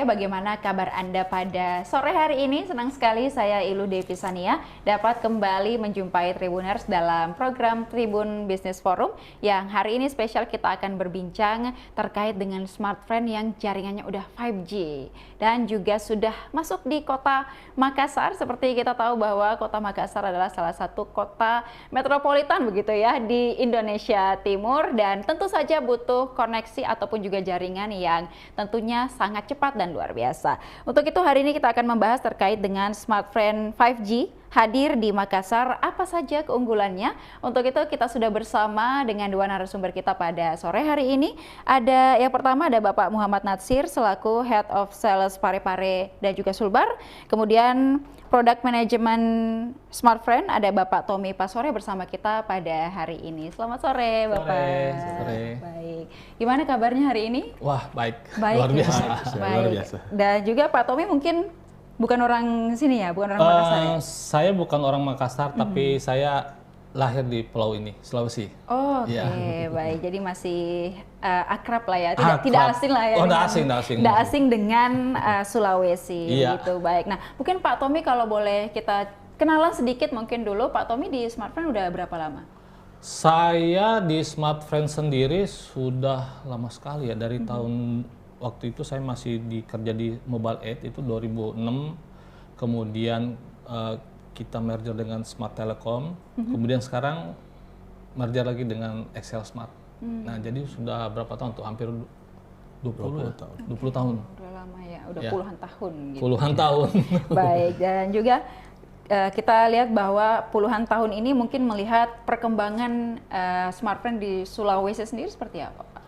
bagaimana kabar Anda pada sore hari ini? Senang sekali saya Ilu Devisania dapat kembali menjumpai Tribuners dalam program Tribun Business Forum yang hari ini spesial kita akan berbincang terkait dengan smartphone yang jaringannya udah 5G dan juga sudah masuk di kota Makassar. Seperti kita tahu bahwa kota Makassar adalah salah satu kota metropolitan begitu ya di Indonesia Timur dan tentu saja butuh koneksi ataupun juga jaringan yang tentunya sangat cepat dan luar biasa. Untuk itu hari ini kita akan membahas terkait dengan smartphone 5G hadir di Makassar, apa saja keunggulannya. Untuk itu kita sudah bersama dengan dua narasumber kita pada sore hari ini. Ada yang pertama ada Bapak Muhammad Natsir selaku Head of Sales Parepare dan juga Sulbar. Kemudian Product Management Smartphone ada Bapak Tommy Pasore bersama kita pada hari ini. Selamat sore Bapak. Sore. Baik. Gimana kabarnya hari ini? Wah, baik. Baik. Luar biasa. Baik. Luar biasa. Dan juga Pak Tommy mungkin bukan orang sini ya, bukan orang Makassar ya? Saya bukan orang Makassar, tapi saya lahir di pulau ini, Sulawesi. Oh, oke, Ya. baik. Jadi masih akrab lah ya, Akrab. tidak asing lah ya. Oh, dengan- tidak asing. Tidak asing dengan Sulawesi, Iya. gitu. Baik. Nah, mungkin Pak Tommy kalau boleh kita kenalan sedikit mungkin dulu. Pak Tommy di smartphone udah berapa lama? Saya di smartphone sendiri sudah lama sekali ya, dari tahun waktu itu saya masih kerja di Mobile Aid itu 2006. Kemudian kita merger dengan Smart Telecom, kemudian sekarang merger lagi dengan Excel Smart. Nah, jadi sudah berapa tahun tuh? Hampir 20 tahun. 20 tahun. Udah lama ya, udah Ya. puluhan tahun gitu. Puluhan tahun. Baik, dan juga kita lihat bahwa puluhan tahun ini mungkin melihat perkembangan smartphone di Sulawesi sendiri seperti apa, Pak?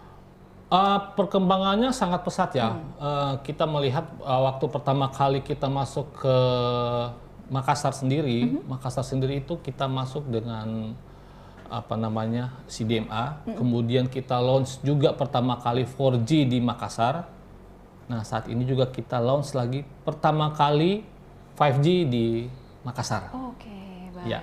Perkembangannya sangat pesat ya. Kita melihat waktu pertama kali kita masuk ke Makassar sendiri, Makassar sendiri itu kita masuk dengan apa namanya CDMA, kemudian kita launch juga pertama kali 4G di Makassar. Nah, saat ini juga kita launch lagi pertama kali 5G di Makassar. Oke, baik. Ya.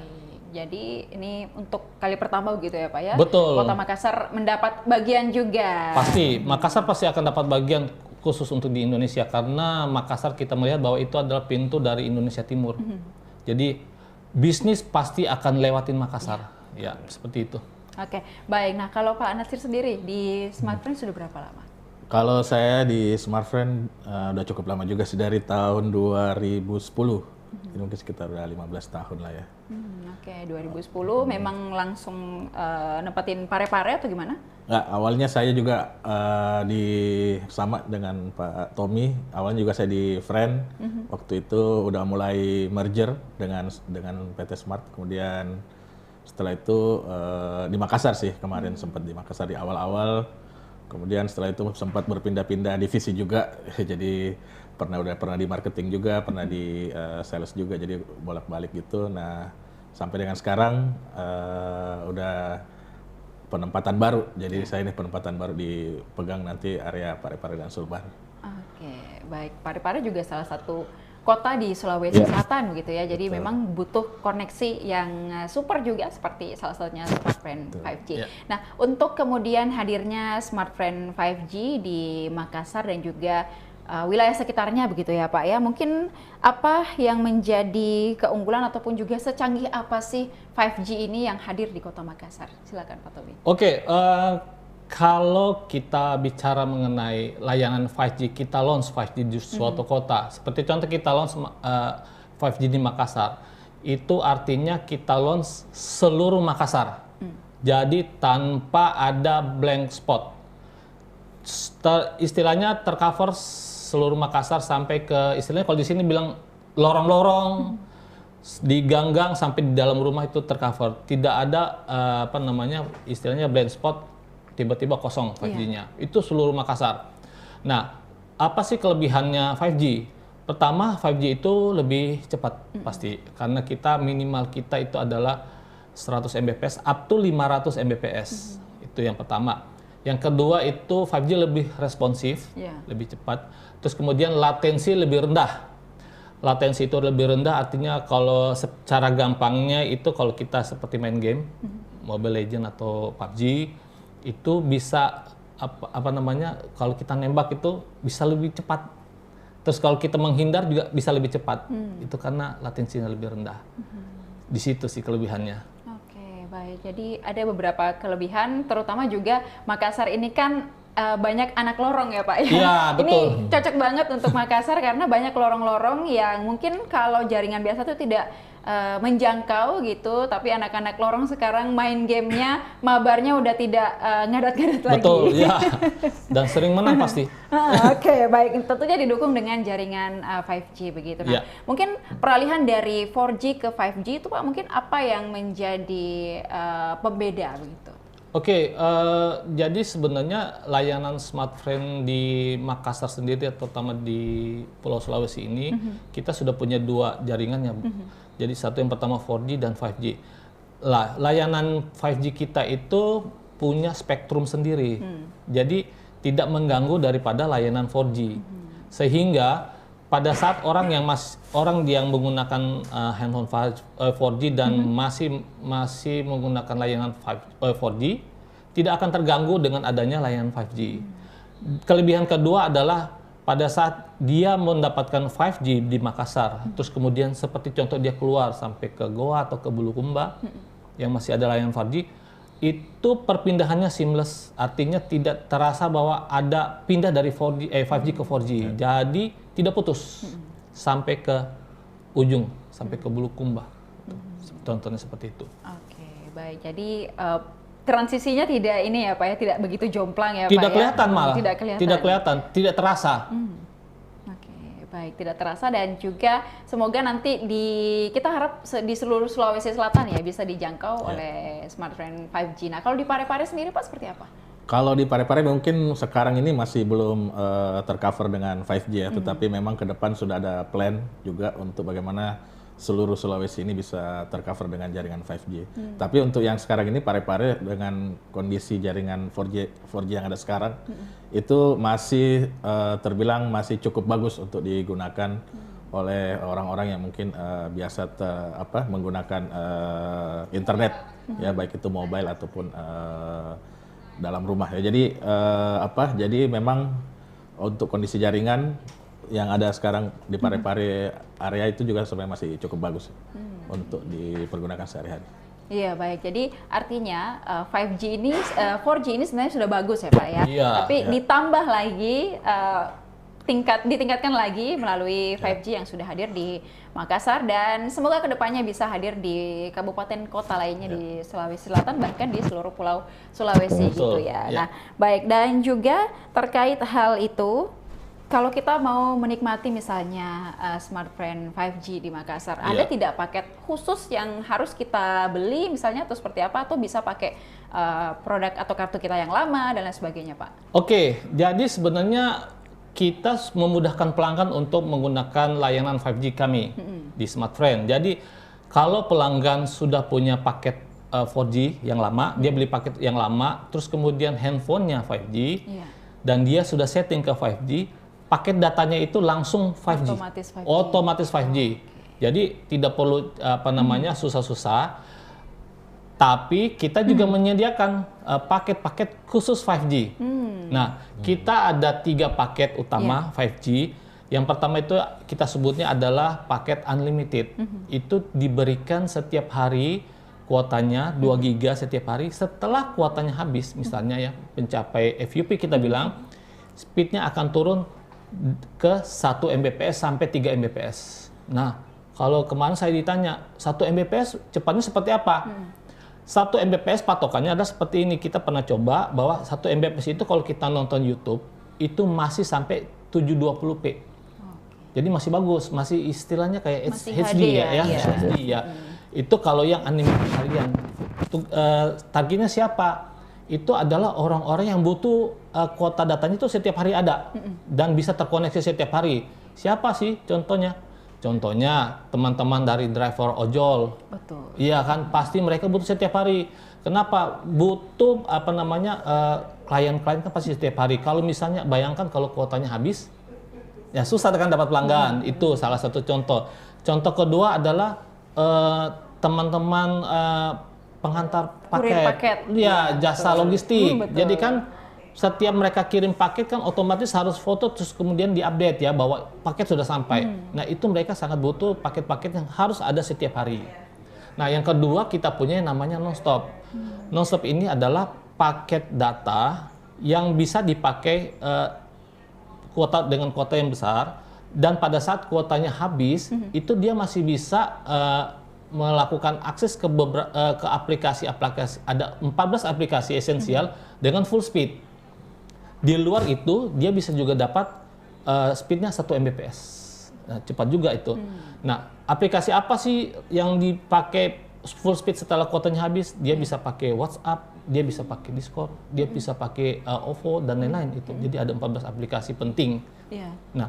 Jadi ini untuk kali pertama begitu ya Pak ya? Betul. Kota Makassar mendapat bagian juga. Pasti, Makassar pasti akan dapat bagian khusus untuk di Indonesia karena Makassar kita melihat bahwa itu adalah pintu dari Indonesia Timur. Jadi bisnis pasti akan lewatin Makassar. Ya, seperti itu. Oke, baik. Nah kalau Pak Natsir sendiri di smartphone sudah berapa lama? Kalau saya di smartphone udah cukup lama juga sih, dari tahun 2010. Ini mungkin sekitar udah 15 tahun lah ya. Oke, 2010 memang langsung nempatin Parepare atau gimana? Nggak, awalnya saya juga sama dengan Pak Tommy. Awalnya juga saya di Friend. Waktu itu udah mulai merger dengan PT Smart. Kemudian setelah itu di Makassar sih kemarin, sempat di Makassar di awal-awal. Kemudian setelah itu sempat berpindah-pindah divisi juga. Jadi udah pernah di marketing juga, pernah di sales juga. Jadi bolak-balik gitu. Nah, sampai dengan sekarang udah penempatan baru. Jadi saya ini penempatan baru dipegang nanti area Parepare dan Sulbar. Oke, baik. Parepare juga salah satu kota di Sulawesi Selatan gitu ya. Jadi memang butuh koneksi yang super juga seperti salah satunya smartphone 5G. Yeah. Nah, untuk kemudian hadirnya smartphone 5G di Makassar dan juga wilayah sekitarnya begitu ya Pak ya. Mungkin apa yang menjadi keunggulan ataupun juga secanggih apa sih 5G ini yang hadir di Kota Makassar? Silakan Pak Tommy. Oke, kalau kita bicara mengenai layanan 5G, kita launch 5G di suatu kota. Seperti contoh kita launch 5G di Makassar. Itu artinya kita launch seluruh Makassar. Jadi tanpa ada blank spot. Istilahnya tercover seluruh Makassar sampai ke, istilahnya kalau di sini bilang lorong-lorong, di gang-gang sampai di dalam rumah itu tercover. Tidak ada istilahnya blind spot tiba-tiba kosong 5G-nya. Itu seluruh Makassar. Nah, apa sih kelebihannya 5G? Pertama, 5G itu lebih cepat pasti karena minimal kita itu adalah 100 Mbps up to 500 Mbps. Itu yang pertama. Yang kedua itu 5G lebih responsif, lebih cepat. Terus kemudian latensi lebih rendah. Latensi itu lebih rendah artinya kalau secara gampangnya itu kalau kita seperti main game, Mobile Legends atau PUBG, itu bisa kalau kita nembak itu bisa lebih cepat Terus kalau kita menghindar juga bisa lebih cepat. Itu karena latensinya lebih rendah. Di situ sih kelebihannya. Oke, baik. Jadi ada beberapa kelebihan, terutama juga Makassar ini kan banyak anak lorong ya Pak ya. Iya, betul. Ini cocok banget untuk Makassar karena banyak lorong-lorong yang mungkin kalau jaringan biasa tuh tidak menjangkau gitu, tapi anak-anak lorong sekarang main gamenya, mabarnya udah tidak ngadat-ngadat lagi. Betul, ya. Dan sering menang pasti. Oke, baik. Tentunya didukung dengan jaringan 5G begitu. Nah, mungkin peralihan dari 4G ke 5G itu Pak, mungkin apa yang menjadi pembeda begitu? Oke, jadi sebenarnya layanan smartfren di Makassar sendiri, terutama di Pulau Sulawesi ini, kita sudah punya 2 jaringannya. Jadi satu yang pertama 4G dan 5G. Layanan 5G kita itu punya spektrum sendiri, jadi tidak mengganggu daripada layanan 4G. Sehingga pada saat orang yang menggunakan handphone 4G dan masih menggunakan layanan 4G, tidak akan terganggu dengan adanya layanan 5G. Kelebihan kedua adalah pada saat dia mendapatkan 5G di Makassar, terus kemudian seperti contoh dia keluar sampai ke Goa atau ke Bulukumba yang masih ada layanan 4G, itu perpindahannya seamless, artinya tidak terasa bahwa ada pindah dari 5G ke 4G. Jadi tidak putus sampai ke ujung, sampai ke Bulukumba. Contohnya seperti itu. Oke, baik. Jadi transisinya tidak ini ya Pak ya, tidak begitu jomplang ya Pak ya? Tidak kelihatan malah. Tidak kelihatan, tidak terasa. Oke, baik, tidak terasa, dan juga semoga nanti kita harap di seluruh Sulawesi Selatan ya bisa dijangkau oleh smartphone 5G. Nah, kalau di Parepare sendiri Pak seperti apa? Kalau di Parepare mungkin sekarang ini masih belum tercover dengan 5G ya, tetapi memang ke depan sudah ada plan juga untuk bagaimana seluruh Sulawesi ini bisa tercover dengan jaringan 5G. Tapi untuk yang sekarang ini Parepare dengan kondisi jaringan 4G yang ada sekarang itu masih terbilang masih cukup bagus untuk digunakan oleh orang-orang yang mungkin biasa menggunakan internet ya, baik itu mobile ataupun dalam rumah ya. Jadi jadi memang untuk kondisi jaringan yang ada sekarang di Parepare area itu juga sebenarnya masih cukup bagus untuk dipergunakan sehari-hari. Iya, baik. Jadi artinya 5G ini 4G ini sebenarnya sudah bagus ya Pak ya. Iya. Tapi ditambah lagi ditingkatkan lagi melalui 5G yang sudah hadir di Makassar, dan semoga kedepannya bisa hadir di kabupaten kota lainnya di Sulawesi Selatan, bahkan di seluruh pulau Sulawesi gitu ya. Nah, baik, dan juga terkait hal itu, kalau kita mau menikmati misalnya smartphone 5G di Makassar, ada tidak paket khusus yang harus kita beli misalnya, atau seperti apa, atau bisa pakai produk atau kartu kita yang lama dan lain sebagainya Pak? Oke, jadi sebenarnya kita memudahkan pelanggan untuk menggunakan layanan 5G kami di smartphone. Jadi kalau pelanggan sudah punya paket 4G yang lama, dia beli paket yang lama, terus kemudian handphonenya 5G, dan dia sudah setting ke 5G, paket datanya itu langsung 5G. Otomatis 5G. Jadi tidak perlu susah-susah. Tapi kita juga menyediakan paket-paket khusus 5G. Nah, kita ada 3 paket utama 5G. Yang pertama itu kita sebutnya adalah paket unlimited. Itu diberikan setiap hari kuotanya 2 GB setiap hari. Setelah kuotanya habis, misalnya ya mencapai FUP kita bilang, speednya akan turun ke 1 Mbps sampai 3 Mbps. Nah, kalau kemarin saya ditanya, 1 Mbps cepatnya seperti apa? 1 Mbps patokannya adalah seperti ini. Kita pernah coba bahwa 1 Mbps itu kalau kita nonton YouTube, itu masih sampai 720p. Jadi masih bagus, masih istilahnya kayak masih HD ya. HD ya. Itu kalau yang unlimited harian. Targetnya siapa? Itu adalah orang-orang yang butuh kuota datanya itu setiap hari ada dan bisa terkoneksi setiap hari. Siapa sih contohnya? Contohnya teman-teman dari driver ojol. Betul. Iya kan, pasti mereka butuh setiap hari. Kenapa? Butuh klien-klien kan pasti setiap hari. Kalau misalnya bayangkan kalau kuotanya habis, ya susah kan dapat pelanggan. Itu salah satu contoh. Contoh kedua adalah teman-teman penghantar paket, ya jasa logistik. Jadi kan setiap mereka kirim paket kan otomatis harus foto terus kemudian diupdate ya bahwa paket sudah sampai. Nah itu mereka sangat butuh paket-paket yang harus ada setiap hari. Nah yang kedua kita punya yang namanya nonstop. Nonstop ini adalah paket data yang bisa dipakai kuota dengan kuota yang besar, dan pada saat kuotanya habis itu dia masih bisa melakukan akses ke ke aplikasi-aplikasi. Ada 14 aplikasi esensial dengan full speed. Di luar itu dia bisa juga dapat speednya 1 Mbps. Nah, cepat juga itu. Nah, aplikasi apa sih yang dipakai full speed setelah kuotanya habis? Dia bisa pakai WhatsApp, dia bisa pakai Discord, dia bisa pakai OVO dan lain-lain itu. Jadi ada 14 aplikasi penting. Nah,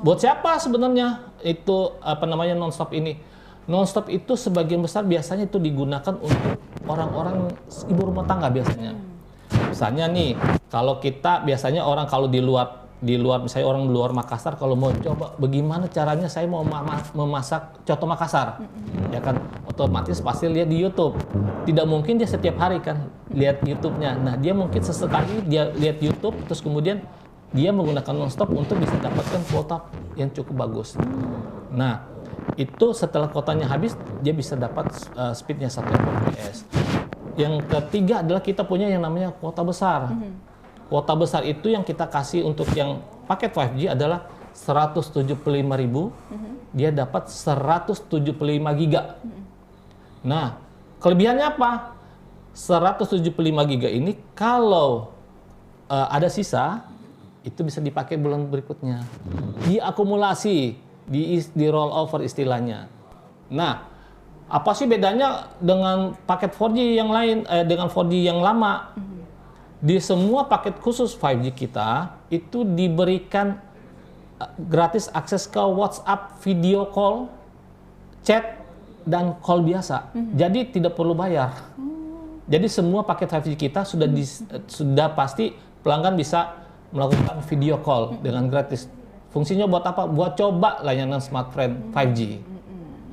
buat siapa sebenarnya itu nonstop ini? Nonstop itu sebagian besar biasanya itu digunakan untuk orang-orang ibu rumah tangga biasanya. Misalnya nih, kalau kita biasanya orang kalau di luar misalnya orang di luar Makassar kalau mau coba bagaimana caranya saya mau memasak coto Makassar, ya kan otomatis pasti lihat di YouTube. Tidak mungkin dia setiap hari kan lihat YouTube-nya. Nah dia mungkin sesekali dia lihat YouTube terus kemudian dia menggunakan nonstop untuk bisa dapatkan kuota yang cukup bagus. Nah itu setelah kuotanya habis dia bisa dapat speednya 1 Mbps. Yang ketiga adalah kita punya yang namanya kuota besar. Kuota besar itu yang kita kasih untuk yang paket 5G adalah 175.000, dia dapat 175 giga. Nah, kelebihannya apa? 175 giga ini kalau ada sisa, itu bisa dipakai bulan berikutnya. Diakumulasi, di roll over istilahnya. Nah, apa sih bedanya dengan paket 4G yang lain, dengan 4G yang lama? Di semua paket khusus 5G kita itu diberikan gratis akses ke WhatsApp, video call, chat, dan call biasa. Jadi tidak perlu bayar. Jadi semua paket 5G kita sudah pasti pelanggan bisa melakukan video call dengan gratis. Fungsinya buat apa? Buat coba layanan Smartfren 5G.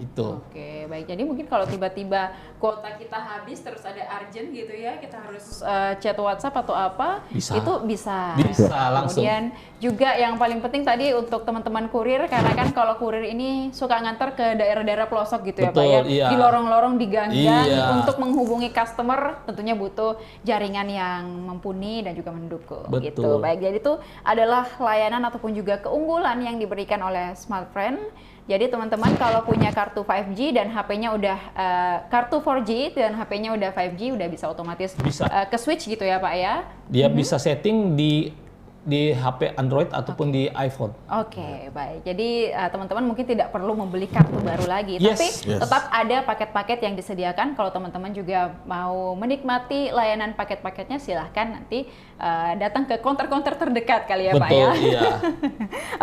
Itu. Oke, baik. Jadi mungkin kalau tiba-tiba kuota kita habis terus ada urgent gitu ya, kita harus chat WhatsApp atau apa, bisa. Itu bisa. Bisa langsung. Kemudian juga yang paling penting tadi untuk teman-teman kurir, karena kan kalau kurir ini suka ngantar ke daerah-daerah pelosok gitu. Betul, ya Pak ya, iya. di lorong-lorong, di gang-gang, Iya. untuk menghubungi customer tentunya butuh jaringan yang mumpuni dan juga mendukung. Betul. Gitu. Baik, jadi itu adalah layanan ataupun juga keunggulan yang diberikan oleh Smartfren. Jadi teman-teman kalau punya kartu 5G dan HP-nya udah kartu 4G dan HP-nya udah 5G, udah bisa otomatis ke switch gitu ya Pak ya? Dia bisa setting di HP Android ataupun di iPhone. Oke, baik. Jadi teman-teman mungkin tidak perlu membeli kartu baru lagi, tapi tetap ada paket-paket yang disediakan. Kalau teman-teman juga mau menikmati layanan paket-paketnya, silahkan nanti datang ke counter-counter terdekat kali ya Pak ya. Betul, iya.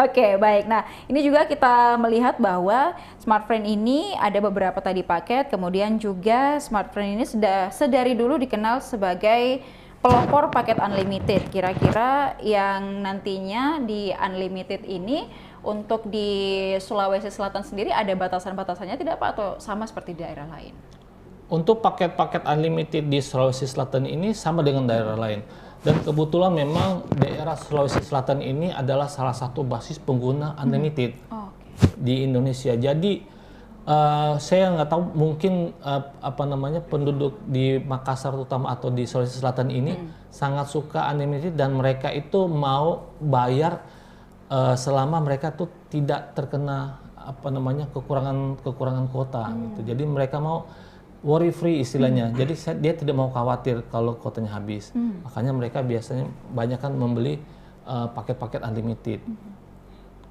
Oke, baik. Nah, ini juga kita melihat bahwa Smartfren ini ada beberapa tadi paket, kemudian juga Smartfren ini sudah sedari dulu dikenal sebagai pelopor paket unlimited. Kira-kira yang nantinya di unlimited ini untuk di Sulawesi Selatan sendiri ada batasan-batasannya tidak Pak, atau sama seperti daerah lain? Untuk paket-paket unlimited di Sulawesi Selatan ini sama dengan daerah lain. Dan kebetulan memang daerah Sulawesi Selatan ini adalah salah satu basis pengguna unlimited di Indonesia. Jadi saya nggak tahu mungkin penduduk di Makassar terutama atau di Sulawesi Selatan ini sangat suka unlimited dan mereka itu mau bayar selama mereka tuh tidak terkena kekurangan kuota gitu. Jadi mereka mau worry free istilahnya. Jadi dia tidak mau khawatir kalau kuotanya habis. Makanya mereka biasanya banyak kan membeli paket-paket unlimited.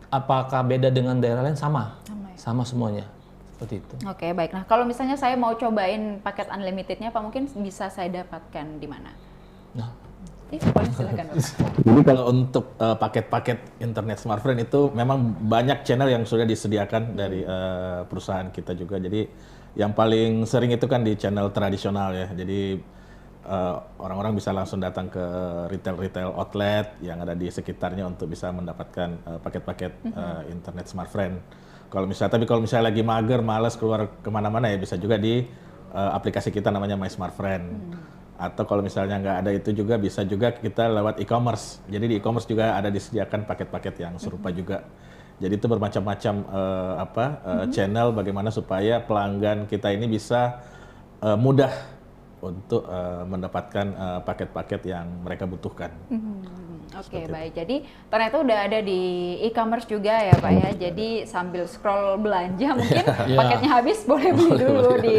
Apakah beda dengan daerah lain? Sama semuanya. Seperti itu. Oke, baik. Nah, kalau misalnya saya mau cobain paket unlimitednya, Pak, mungkin bisa saya dapatkan di mana? Nah, boleh silakan. Jadi kalau untuk paket-paket internet Smartfren itu memang banyak channel yang sudah disediakan dari perusahaan kita juga. Jadi yang paling sering itu kan di channel tradisional ya. Jadi orang-orang bisa langsung datang ke retail outlet yang ada di sekitarnya untuk bisa mendapatkan paket-paket internet Smartfren. Kalau misalnya lagi mager, malas keluar kemana-mana ya bisa juga di aplikasi kita namanya My Smartfren. Atau kalau misalnya nggak ada itu juga bisa juga kita lewat e-commerce. Jadi di e-commerce juga ada disediakan paket-paket yang serupa juga. Jadi itu bermacam-macam channel bagaimana supaya pelanggan kita ini bisa mudah untuk mendapatkan paket-paket yang mereka butuhkan. Oke, baik. Jadi ternyata udah ada di e-commerce juga ya Pak ya. Jadi sambil scroll belanja mungkin paketnya habis boleh beli dulu di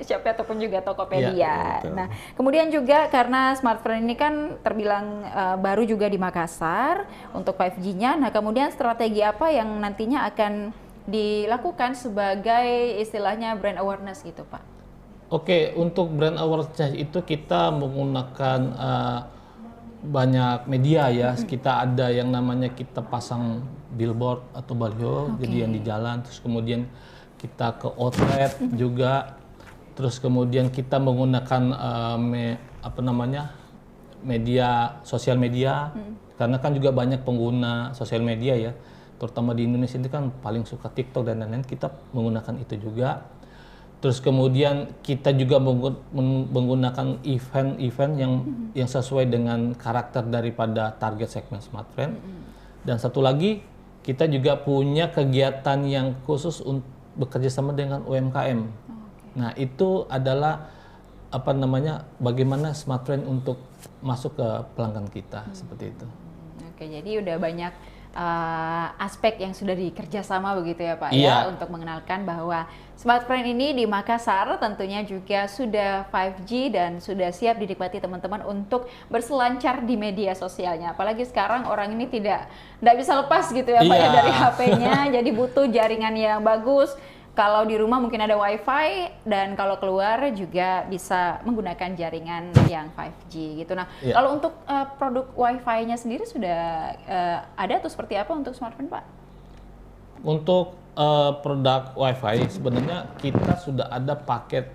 Shopee ataupun juga Tokopedia. Nah, kemudian juga karena smartphone ini kan terbilang baru juga di Makassar untuk 5G-nya. Nah, kemudian strategi apa yang nantinya akan dilakukan sebagai istilahnya brand awareness gitu Pak? Oke, untuk brand awareness itu kita menggunakan banyak media ya. Kita ada yang namanya kita pasang billboard atau baliho, jadi yang di jalan. Terus kemudian kita ke outlet juga. Terus kemudian kita menggunakan media sosial media, karena kan juga banyak pengguna sosial media ya. Terutama di Indonesia ini kan paling suka TikTok dan lain-lain. Kita menggunakan itu juga. Terus kemudian kita juga menggunakan event-event yang sesuai dengan karakter daripada target segmen smartphone. Dan satu lagi, kita juga punya kegiatan yang khusus untuk bekerja sama dengan UMKM. Nah, itu adalah bagaimana smartphone untuk masuk ke pelanggan kita seperti itu. Oke, jadi udah banyak aspek yang sudah dikerjasama begitu ya Pak ya, untuk mengenalkan bahwa smartphone ini di Makassar tentunya juga sudah 5G dan sudah siap dinikmati teman-teman untuk berselancar di media sosialnya. Apalagi sekarang orang ini tidak bisa lepas gitu ya Pak ya dari HP-nya, jadi butuh jaringan yang bagus. Kalau di rumah mungkin ada WiFi dan kalau keluar juga bisa menggunakan jaringan yang 5G gitu. Nah, kalau untuk produk WiFi-nya sendiri sudah ada atau seperti apa untuk smartphone, Pak? Untuk produk WiFi sebenarnya kita sudah ada paket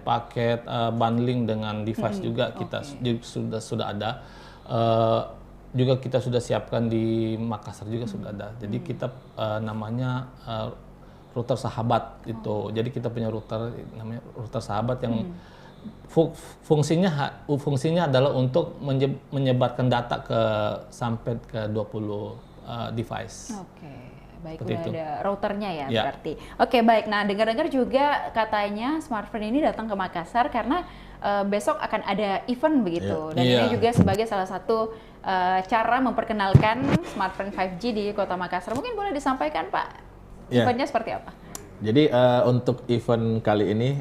paket bundling dengan device juga kita sudah ada. Juga kita sudah siapkan di Makassar juga sudah ada. Jadi kita namanya router sahabat itu. Jadi kita punya router namanya router sahabat yang fungsinya adalah untuk menyebarkan data sampai ke 20 device. Oke. Baik, udah ada routernya ya berarti. Oke, baik. Nah, dengar-dengar juga katanya smartphone ini datang ke Makassar karena besok akan ada event begitu. Dan ini juga sebagai salah satu cara memperkenalkan smartphone 5G di Kota Makassar. Mungkin boleh disampaikan, Pak? Eventnya seperti apa? Jadi untuk event kali ini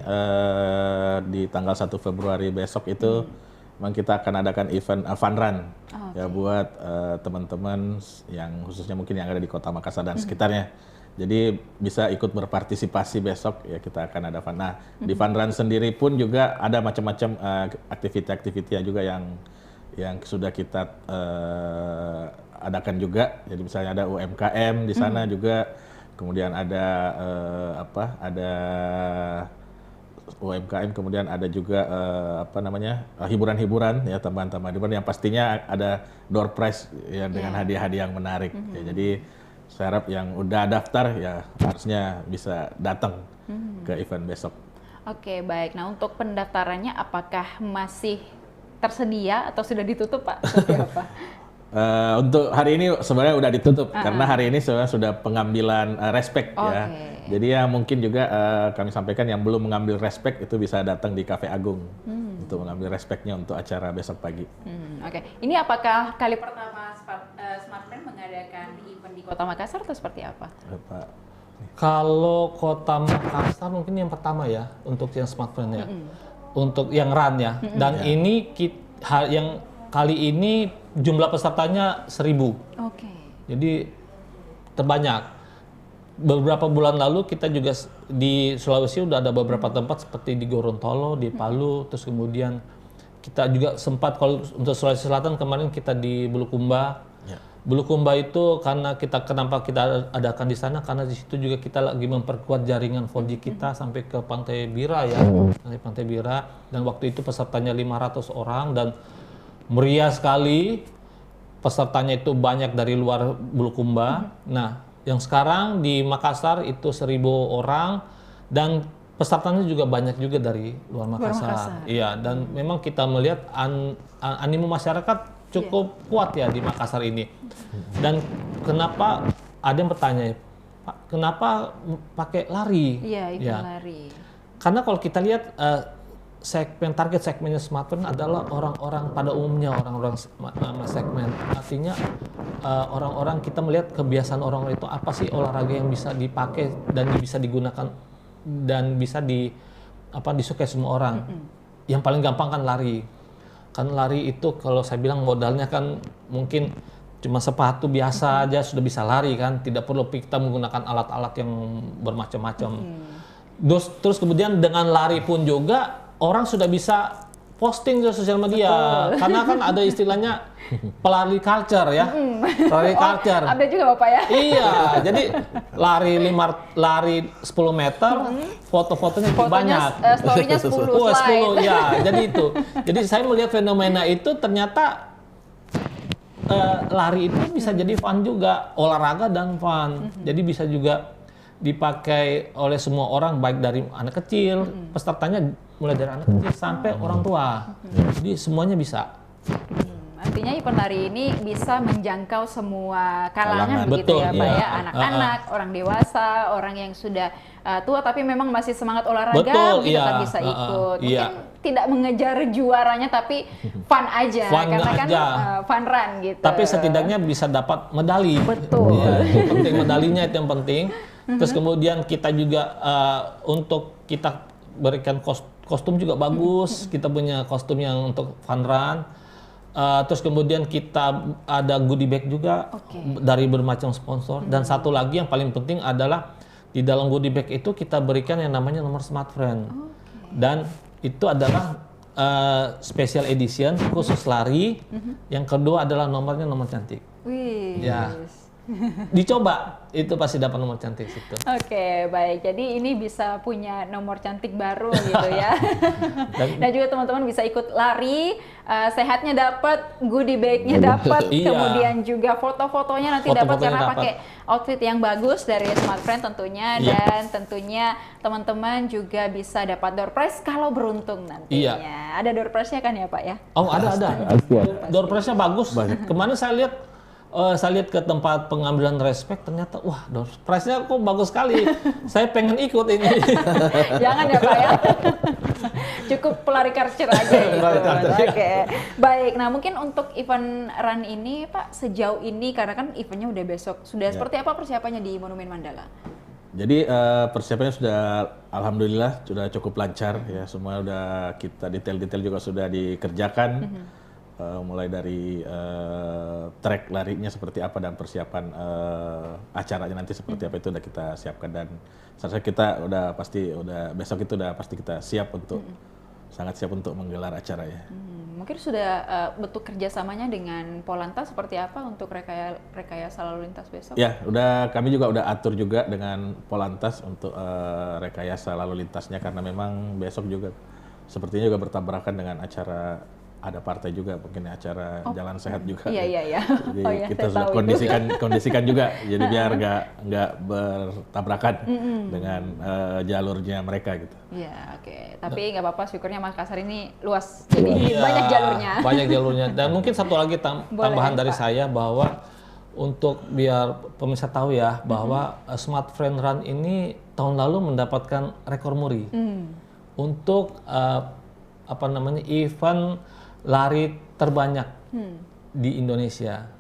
di tanggal 1 Februari besok itu memang kita akan adakan event fun run ya buat teman-teman yang khususnya mungkin yang ada di Kota Makassar dan sekitarnya. Jadi bisa ikut berpartisipasi besok ya, kita akan ada fun. Nah, di fun run sendiri pun juga ada macam-macam aktiviti-aktiviti juga yang sudah kita adakan juga. Jadi misalnya ada UMKM di sana juga. Kemudian ada ada UMKM, kemudian ada juga hiburan-hiburan ya, tambahan-tambahan hiburan yang pastinya ada door prize ya dengan hadiah-hadiah yang menarik. Ya, jadi saya harap yang udah daftar ya harusnya bisa datang ke event besok. Oke, baik. Nah, untuk pendaftarannya apakah masih tersedia atau sudah ditutup, Pak? Seperti apa? Untuk hari ini sebenarnya udah ditutup karena hari ini sebenarnya sudah pengambilan respect ya. Jadi ya mungkin juga kami sampaikan yang belum mengambil respect itu bisa datang di Cafe Agung untuk mengambil respectnya untuk acara besok pagi. Oke, ini apakah kali pertama Smartphone mengadakan event di Kota Makassar atau seperti apa? Kalau Kota Makassar mungkin yang pertama ya untuk yang smartphone ya, untuk yang run ya. Dan ini yang kali ini jumlah pesertanya 1.000. Oke. Jadi terbanyak. Beberapa bulan lalu kita juga di Sulawesi udah ada beberapa tempat seperti di Gorontalo, di Palu, terus kemudian kita juga sempat kalau untuk Sulawesi Selatan kemarin kita di Bulukumba. Bulukumba itu karena kenapa kita adakan di sana karena di situ juga kita lagi memperkuat jaringan 4G kita sampai ke Pantai Bira ya, sampai Pantai Bira, dan waktu itu pesertanya 500 orang dan meriah sekali, pesertanya itu banyak dari luar Bulukumba. Nah, yang sekarang di Makassar itu 1.000 orang dan pesertanya juga banyak juga dari luar Makassar. Makassar. Iya, dan memang kita melihat animo masyarakat cukup kuat ya di Makassar ini. Dan kenapa ada yang bertanya, Pak, kenapa pakai lari? Iya, event Ya. lari. Karena kalau kita lihat target segmennya smartphone adalah orang-orang pada umumnya, orang-orang segmen. Artinya orang-orang, kita melihat kebiasaan orang itu apa sih olahraga yang bisa dipakai dan bisa digunakan dan bisa disukai semua orang. Yang paling gampang kan lari. Kan lari itu kalau saya bilang modalnya kan mungkin cuma sepatu biasa aja sudah bisa lari kan, tidak perlu kita menggunakan alat-alat yang bermacam-macam. Terus kemudian dengan lari pun juga orang sudah bisa posting di sosial media. Karena kan ada istilahnya pelari culture ya. Pelari culture. Ada juga Bapak ya? Iya, jadi lari 10 meter, foto-fotonya banyak. Story-nya 10 Oh, slide. 10, ya, jadi itu. Jadi saya melihat fenomena itu ternyata lari itu bisa jadi fun juga, olahraga dan fun. Jadi bisa juga dipakai oleh semua orang, baik dari anak kecil, pesertanya mulai dari anak kecil sampai orang tua. Jadi semuanya bisa. Artinya event lari ini bisa menjangkau semua kalangan begitu Betul, ya Pak iya. ya, anak-anak, orang dewasa, orang yang sudah tua tapi memang masih semangat olahraga, Betul, gitu iya. kan bisa ikut. Mungkin Iya. tidak mengejar juaranya tapi fun aja, Fun karena kan aja. fun run gitu. Tapi setidaknya bisa dapat medali. Betul. Ya, itu penting, medalinya itu yang penting. Terus kemudian kita juga untuk kita berikan kostum juga bagus. Kita punya kostum yang untuk fun run. Terus kemudian kita ada goodie bag juga dari bermacam sponsor. Dan satu lagi yang paling penting adalah di dalam goodie bag itu kita berikan yang namanya nomor Smart Friend. Dan itu adalah special edition khusus lari. Yang kedua adalah nomornya nomor cantik. Wih. Ya. Dicoba, itu pasti dapat nomor cantik situ. Oke, baik. Jadi ini bisa punya nomor cantik baru gitu ya. Dan juga teman-teman bisa ikut lari, sehatnya dapat, goodie bag-nya dapat, Iya. kemudian juga foto-fotonya nanti dapat Foto-fotonya karena dapat. pakai outfit yang bagus dari Smart Friend tentunya, Iya. dan tentunya teman-teman juga bisa dapat door prize kalau beruntung nantinya. Iya. Ada door prize-nya kan ya Pak ya? Oh, ada. Door prize-nya bagus. Kemarin saya lihat ke tempat pengambilan respect, ternyata wah, door prize-nya kok bagus sekali. Saya pengen ikut ini. Jangan ya Pak ya. Cukup pelari culture aja gitu. Pelari culture, ya. Oke. Baik, nah mungkin untuk event run ini Pak, sejauh ini karena kan eventnya udah besok, sudah seperti apa persiapannya di Monumen Mandala? Jadi persiapannya sudah alhamdulillah sudah cukup lancar ya, semua udah kita detail-detail juga sudah dikerjakan. Mulai dari track larinya seperti apa dan persiapan acaranya nanti seperti apa itu udah kita siapkan, dan saya rasa kita udah besok itu udah pasti kita siap untuk sangat siap untuk menggelar acara ya. Mungkin sudah bentuk kerjasamanya dengan Polantas seperti apa untuk rekayasa lalu lintas besok? Ya, kami juga udah atur juga dengan Polantas untuk rekayasa lalu lintasnya, karena memang besok juga sepertinya juga bertabrakan dengan acara, ada partai juga, mungkin acara jalan sehat juga. Iya. Jadi Oh, iya, kita saya sudah tahu itu. kondisikan juga, jadi biar nggak bertabrakan dengan jalurnya mereka gitu. Iya, oke. Tapi nggak apa-apa, syukurnya Makassar ini luas, jadi banyak jalurnya. Banyak jalurnya. Dan mungkin satu lagi tambahan dari Pak. saya, bahwa untuk biar pemirsa tahu ya, bahwa Smart Friend Run ini tahun lalu mendapatkan rekor muri untuk event lari terbanyak di Indonesia.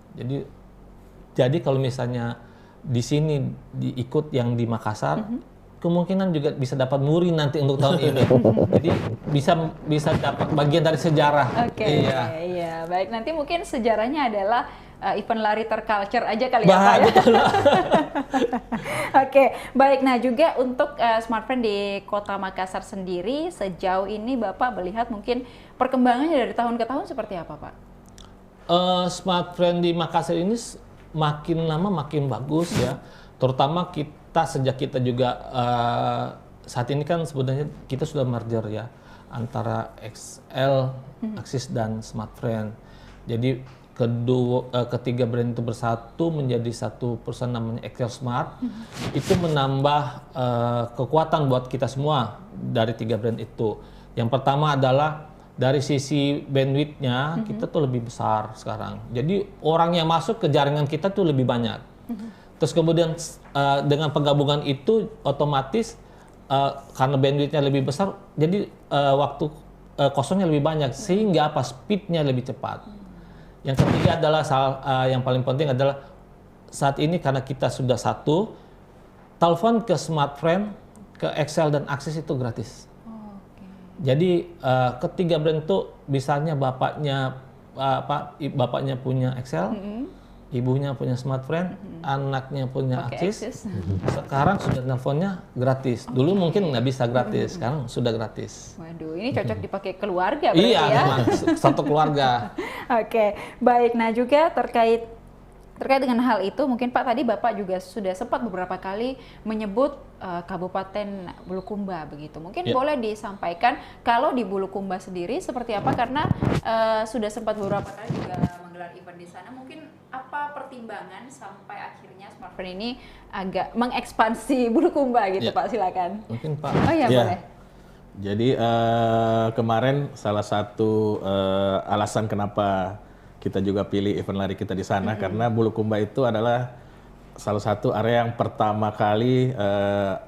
Jadi kalau misalnya di sini diikut yang di Makassar, kemungkinan juga bisa dapat muri nanti untuk tahun ini. Jadi bisa dapat bagian dari sejarah. Oke, Iya. iya. Baik, nanti mungkin sejarahnya adalah event lari terculture aja kali ya Pak ya. Betul. Oke, baik. Nah juga untuk Smart Friend di Kota Makassar sendiri, sejauh ini Bapak melihat mungkin perkembangannya dari tahun ke tahun seperti apa Pak? Smart Friend di Makassar ini makin lama makin bagus ya. Terutama sejak kita juga saat ini kan sebenarnya kita sudah merger ya antara XL, Axis dan Smart Friend. Jadi ketiga brand itu bersatu menjadi satu perusahaan namanya Excel Smart, itu menambah kekuatan buat kita semua dari 3 brand itu. Yang pertama adalah dari sisi bandwidth-nya kita tuh lebih besar sekarang. Jadi orang yang masuk ke jaringan kita tuh lebih banyak. Terus kemudian dengan penggabungan itu otomatis karena bandwidth-nya lebih besar, jadi waktu kosongnya lebih banyak sehingga speed-nya lebih cepat. Yang ketiga adalah yang paling penting adalah saat ini karena kita sudah satu, telepon ke Smartfren, ke Excel dan Axis itu gratis. Jadi ketiga brand itu misalnya bapaknya punya Excel, ibunya punya Smartfren, anaknya punya Axis. Sekarang sudah nelponnya gratis. Dulu mungkin nggak bisa gratis, sekarang sudah gratis. Waduh, ini cocok dipakai keluarga berarti iya, ya? memang satu keluarga. Oke, baik. Nah juga terkait dengan hal itu, mungkin Pak tadi Bapak juga sudah sempat beberapa kali menyebut Kabupaten Bulukumba begitu. Mungkin boleh disampaikan kalau di Bulukumba sendiri seperti apa, karena sudah sempat beberapa kali juga menggelar event di sana. Mungkin apa pertimbangan sampai akhirnya Smartfren ini agak mengekspansi Bulukumba gitu Pak, silakan. Mungkin Pak. Oh ya, boleh. Jadi kemarin salah satu alasan kenapa kita juga pilih event lari kita di sana karena Bulukumba itu adalah salah satu area yang pertama kali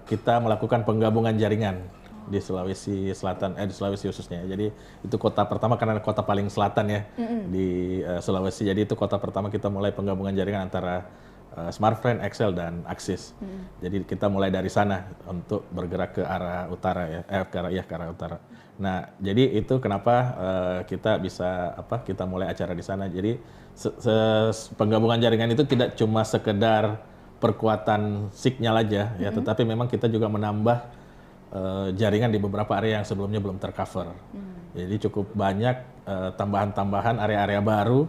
kita melakukan penggabungan jaringan di Sulawesi Selatan, di Sulawesi khususnya. Jadi itu kota pertama karena kota paling selatan ya di Sulawesi. Jadi itu kota pertama kita mulai penggabungan jaringan antara Smartfren, Excel dan Axis. Jadi kita mulai dari sana untuk bergerak ke arah utara ya, ke arah utara. Nah, jadi itu kenapa kita bisa kita mulai acara di sana. Jadi penggabungan jaringan itu tidak cuma sekedar perkuatan signal aja ya, tetapi memang kita juga menambah jaringan di beberapa area yang sebelumnya belum tercover. Jadi cukup banyak tambahan-tambahan area-area baru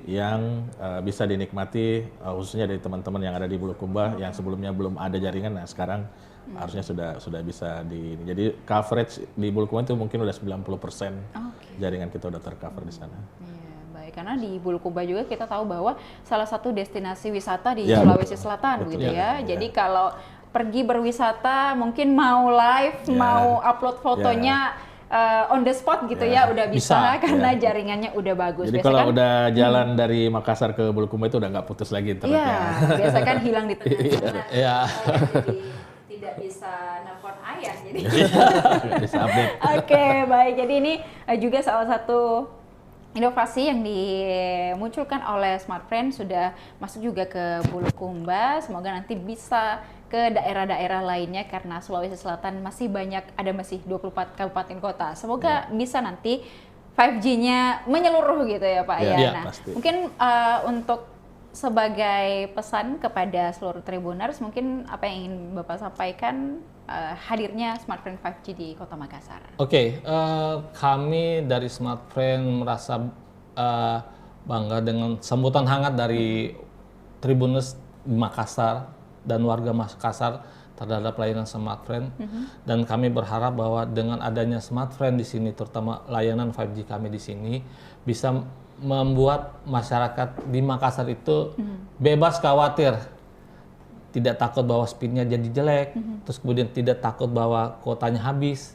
yang bisa dinikmati khususnya dari teman-teman yang ada di Bulukumba yang sebelumnya belum ada jaringan. Nah, sekarang harusnya sudah bisa jadi coverage di Bulukumba itu mungkin udah 90% jaringan kita udah tercover di sana. Iya, baik, karena di Bulukumba juga kita tahu bahwa salah satu destinasi wisata di Sulawesi Selatan begitu ya. Jadi kalau pergi berwisata mungkin mau live, mau upload fotonya on the spot gitu ya udah bisa karena jaringannya udah bagus. Jadi biasa kalau kan, udah jalan dari Makassar ke Bulukumba itu udah nggak putus lagi internetnya. Iya, biasa kan hilang di tengah-tengah. Iya. Jadi tidak bisa nelpon ayah jadi. Bisa update. Oke, baik. Jadi ini juga salah satu inovasi yang dimunculkan oleh Smartfren sudah masuk juga ke Bulukumba. Semoga nanti bisa ke daerah-daerah lainnya karena Sulawesi Selatan masih 24 kabupaten kota. Semoga bisa nanti 5G-nya menyeluruh gitu ya Pak ya. Nah, pasti. mungkin untuk sebagai pesan kepada seluruh Tribuners, mungkin apa yang ingin Bapak sampaikan hadirnya Smartfren 5G di Kota Makassar? Oke, kami dari Smartfren merasa bangga dengan sambutan hangat dari Tribuners Makassar dan warga Makassar terhadap layanan Smartfren. Dan kami berharap bahwa dengan adanya Smartfren di sini, terutama layanan 5G kami di sini, bisa membuat masyarakat di Makassar itu bebas khawatir, tidak takut bahwa speednya jadi jelek, terus kemudian tidak takut bahwa kuotanya habis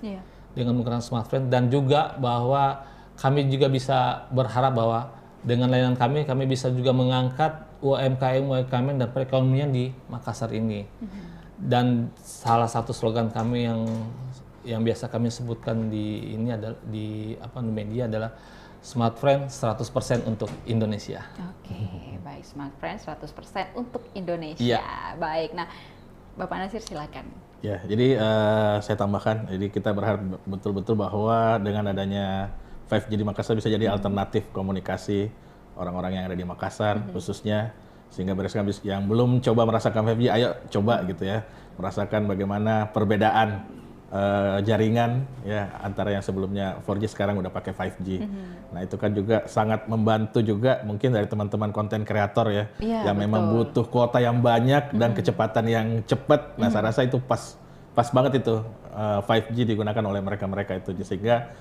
dengan menggunakan Smartfren, dan juga bahwa kami juga bisa berharap bahwa dengan layanan kami bisa juga mengangkat UMKM dan perekonomian di Makassar ini. Dan salah satu slogan kami yang biasa kami sebutkan di ini adalah di media adalah Smartfren 100% untuk Indonesia. Oke, baik, Smartfren 100% untuk Indonesia. Iya. Baik. Nah, Bapak Nasir silakan. Ya, jadi saya tambahkan, jadi kita berharap betul-betul bahwa dengan adanya 5G di Makassar bisa jadi alternatif komunikasi orang-orang yang ada di Makassar khususnya, sehingga mereka yang belum coba merasakan 5G, ayo coba gitu ya, merasakan bagaimana perbedaan jaringan ya antara yang sebelumnya 4G sekarang udah pakai 5G. Nah, itu kan juga sangat membantu juga mungkin dari teman-teman konten kreator ya, yang memang butuh kuota yang banyak dan kecepatan yang cepat. Nah, saya rasa itu pas banget itu 5G digunakan oleh mereka itu, sehingga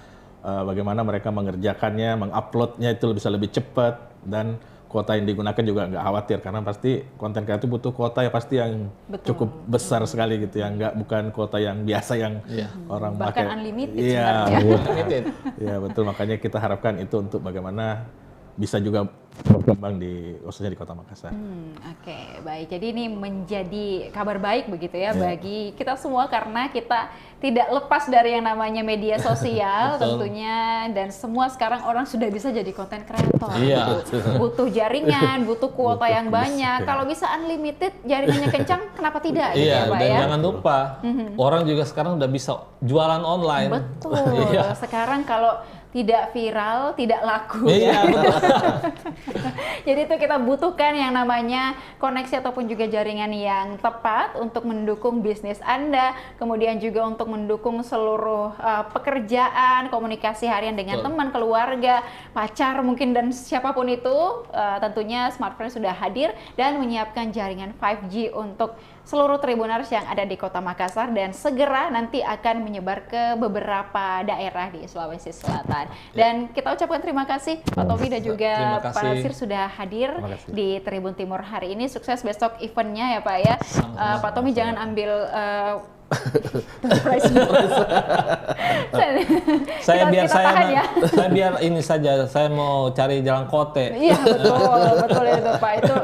bagaimana mereka mengerjakannya, menguploadnya itu bisa lebih cepat, dan kuota yang digunakan juga nggak khawatir karena pasti konten kreatif butuh kuota ya pasti yang cukup besar sekali gitu ya, bukan kuota yang biasa yang orang bahkan pakai. unlimited Iya, sebenarnya. iya betul, makanya kita harapkan itu untuk bagaimana bisa juga berkembang khususnya di Kota Makassar. Oke, baik. Jadi ini menjadi kabar baik begitu ya bagi kita semua karena kita tidak lepas dari yang namanya media sosial tentunya, dan semua sekarang orang sudah bisa jadi konten kreator. Iya. Butuh jaringan, butuh kuota yang banyak. Kalau bisa unlimited, jaringannya kencang, kenapa tidak? Gitu Iya, ya, Pak dan ya? jangan lupa orang juga sekarang udah bisa jualan online. Betul. Sekarang kalau tidak viral, tidak laku. Iya, betul. Jadi itu kita butuhkan yang namanya koneksi ataupun juga jaringan yang tepat untuk mendukung bisnis Anda, kemudian juga untuk mendukung seluruh pekerjaan, komunikasi harian dengan teman, keluarga, pacar mungkin, dan siapapun itu. Tentunya Smartfren sudah hadir dan menyiapkan jaringan 5G untuk seluruh Tribuners yang ada di Kota Makassar, dan segera nanti akan menyebar ke beberapa daerah di Sulawesi Selatan. Dan kita ucapkan terima kasih Pak Tommy dan juga Pak Nasir sudah hadir di Tribun Timur hari ini. Sukses besok eventnya ya Pak ya. Pak Tommy jangan ambil prize. Saya kita biar ini saja, saya mau cari jalan kote. Iya betul itu Pak, itu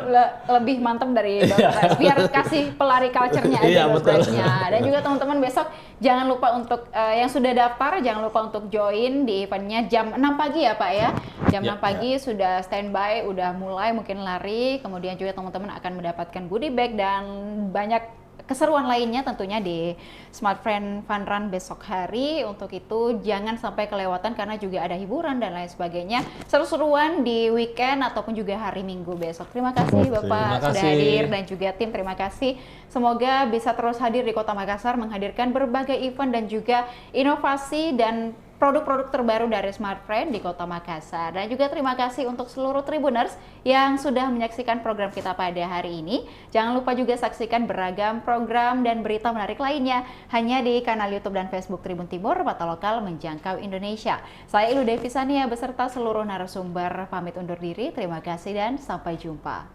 lebih mantap dari door prize. Biar kasih pelari culture-nya aja door prize-nya. Dan juga teman-teman besok jangan lupa untuk yang sudah daftar, jangan lupa untuk join di eventnya jam 6 pagi ya Pak ya. Jam 6 pagi sudah standby, udah mulai mungkin lari, kemudian juga teman-teman akan mendapatkan goodie bag dan banyak keseruan lainnya tentunya di Smartfren Fun Run besok hari. Untuk itu jangan sampai kelewatan karena juga ada hiburan dan lain sebagainya. Seru-seruan di weekend ataupun juga hari Minggu besok. Terima kasih Bapak sudah hadir dan juga tim, terima kasih. Semoga bisa terus hadir di Kota Makassar menghadirkan berbagai event dan juga inovasi dan produk-produk terbaru dari Smartfren di Kota Makassar. Dan juga terima kasih untuk seluruh Tribuners yang sudah menyaksikan program kita pada hari ini. Jangan lupa juga saksikan beragam program dan berita menarik lainnya hanya di kanal YouTube dan Facebook Tribun Timur, Mata Lokal Menjangkau Indonesia. Saya Ilu Devisania beserta seluruh narasumber pamit undur diri. Terima kasih dan sampai jumpa.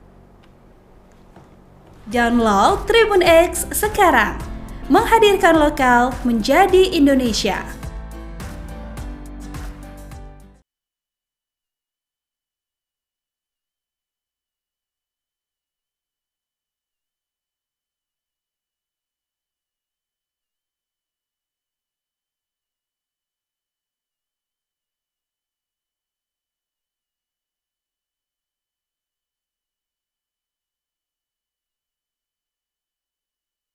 Download Tribun X sekarang, menghadirkan lokal menjadi Indonesia.